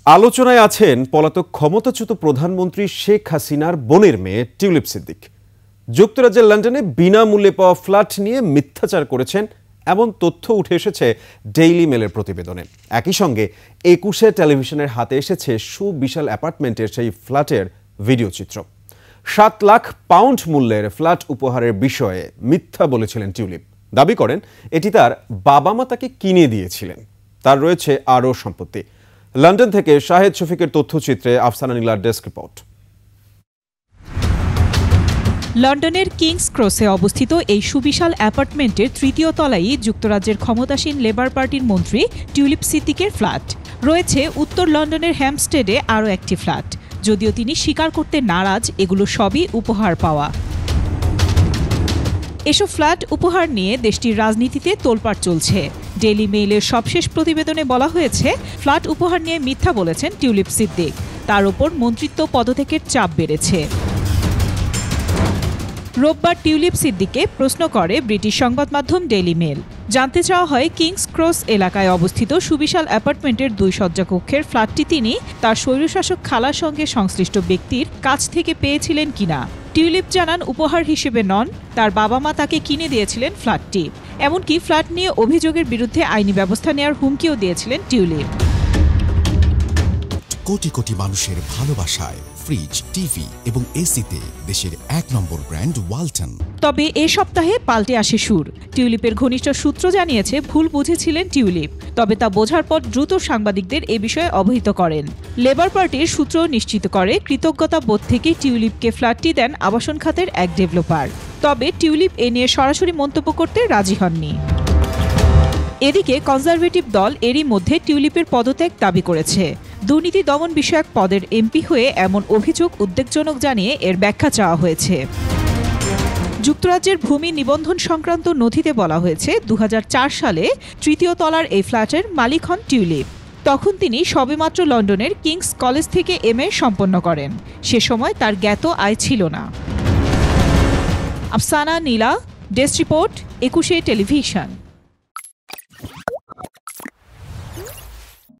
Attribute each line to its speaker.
Speaker 1: আলোচনায় আছেন পলাতক ক্ষমতাচ্যুত প্রধানমন্ত্রী শেখ হাসিনার বোনের মেয়ে টিউলিপ সিদ্দিক। যুক্তরাজ্যের লন্ডনে বিনামূল্যে পাওয়া ফ্ল্যাট নিয়ে মিথ্যাচার করেছেন এমন তথ্য উঠে এসেছে ডেইলি মেলের প্রতিবেদনে। একই সঙ্গে ২১শে টেলিভিশনের হাতে এসেছে সুবিশাল অ্যাপার্টমেন্টের সেই ফ্ল্যাটের ভিডিও চিত্র। ৭ লাখ পাউন্ড মূল্যের ফ্ল্যাট উপহারের বিষয়ে মিথ্যা বলেছিলেন টিউলিপ। দাবি করেন এটি তার বাবা মা তাকে কিনে দিয়েছিলেন। তার রয়েছে আরও সম্পত্তি। লন্ডন থেকে শাহেদ শফিকের তথ্যচিত্রে আফসানা নীলার ডেস্ক রিপোর্ট।
Speaker 2: লন্ডনের কিংস ক্রসে অবস্থিত এই সুবিশাল অ্যাপার্টমেন্টের তৃতীয় তলায় যুক্তরাজ্যের ক্ষমতাসীন লেবার পার্টির মন্ত্রী টিউলিপ সিদ্দিকের ফ্ল্যাট। রয়েছে উত্তর লন্ডনের হ্যাম্পস্টেডে আরও একটি ফ্ল্যাট। যদিও তিনি স্বীকার করতে নারাজ, এগুলো সবই উপহার পাওয়া। এসব ফ্ল্যাট উপহার নিয়ে দেশটির রাজনীতিতে তোলপাড় চলছে। ডেইলি মেইলের সবশেষ প্রতিবেদনে বলা হয়েছে, ফ্ল্যাট উপহার নিয়ে মিথ্যা বলেছেন টিউলিপ সিদ্দিক। তার ওপর মন্ত্রিত্ব পদত্যাগের চাপ বেড়েছে। রোববার টিউলিপ সিদ্দিককে প্রশ্ন করে ব্রিটিশ সংবাদ মাধ্যম ডেইলি মেল। জানতে চাওয়া হয়, কিংস ক্রস এলাকায় অবস্থিত সুবিশাল অ্যাপার্টমেন্টের ২ শয্যা কক্ষের ফ্ল্যাটটি তিনি তার স্বৈরশাসক খালার সঙ্গে সংশ্লিষ্ট ব্যক্তির কাছ থেকে পেয়েছিলেন কিনা। টিউলিপ জানান, উপহার হিসেবে নন, তার বাবা মা তাকে কিনে দিয়েছিলেন ফ্ল্যাটটি। এমনকি ফ্ল্যাট নিয়ে অভিযোগের বিরুদ্ধে আইনি ব্যবস্থা নেওয়ার হুমকিও দিয়েছিলেন টিউলিপ।
Speaker 3: কোটি কোটি মানুষের ভালোবাসায় ফ্রিজ, টিভি এবং এসিতে দেশের ১ নম্বর ব্র্যান্ড ওয়ালটন।
Speaker 2: তবে এ সপ্তাহে পাল্টে আসে সুর। টিউলিপের ঘনিষ্ঠ সূত্র জানিয়েছে, ভুল বুঝেছিলেন টিউলিপ। তবে তা বোঝার পর দ্রুত সাংবাদিকদের এ বিষয়ে অবহিত করেন। লেবার পার্টির সূত্র নিশ্চিত করে, কৃতজ্ঞতা বোধ থেকে টিউলিপকে ফ্ল্যাটটি দেন আবাসন খাতের এক ডেভেলপার। তবে টিউলিপ এ নিয়ে সরাসরি মন্তব্য করতে রাজি হননি। এদিকে কনজারভেটিভ দল এরই মধ্যে টিউলিপের পদত্যাগ দাবি করেছে। দুর্নীতি দমন বিষয়ক পদের এমপি হয়ে এমন অভিযোগ উদ্বেগজনক জানিয়ে এর ব্যাখ্যা চাওয়া হয়েছে। যুক্তরাজ্যের ভূমি নিবন্ধন সংক্রান্ত নথিতে বলা হয়েছে, ২০০৪ সালে তৃতীয় তলার এই ফ্ল্যাটের মালিক হন টিউলিপ। তখন তিনি সবেমাত্র লন্ডনের কিংস কলেজ থেকে MA সম্পন্ন করেন। সে সময় তার জ্ঞাত আয় ছিল না। আফসানা নীলা, ডেস্ক রিপোর্ট, ২১শে টেলিভিশন।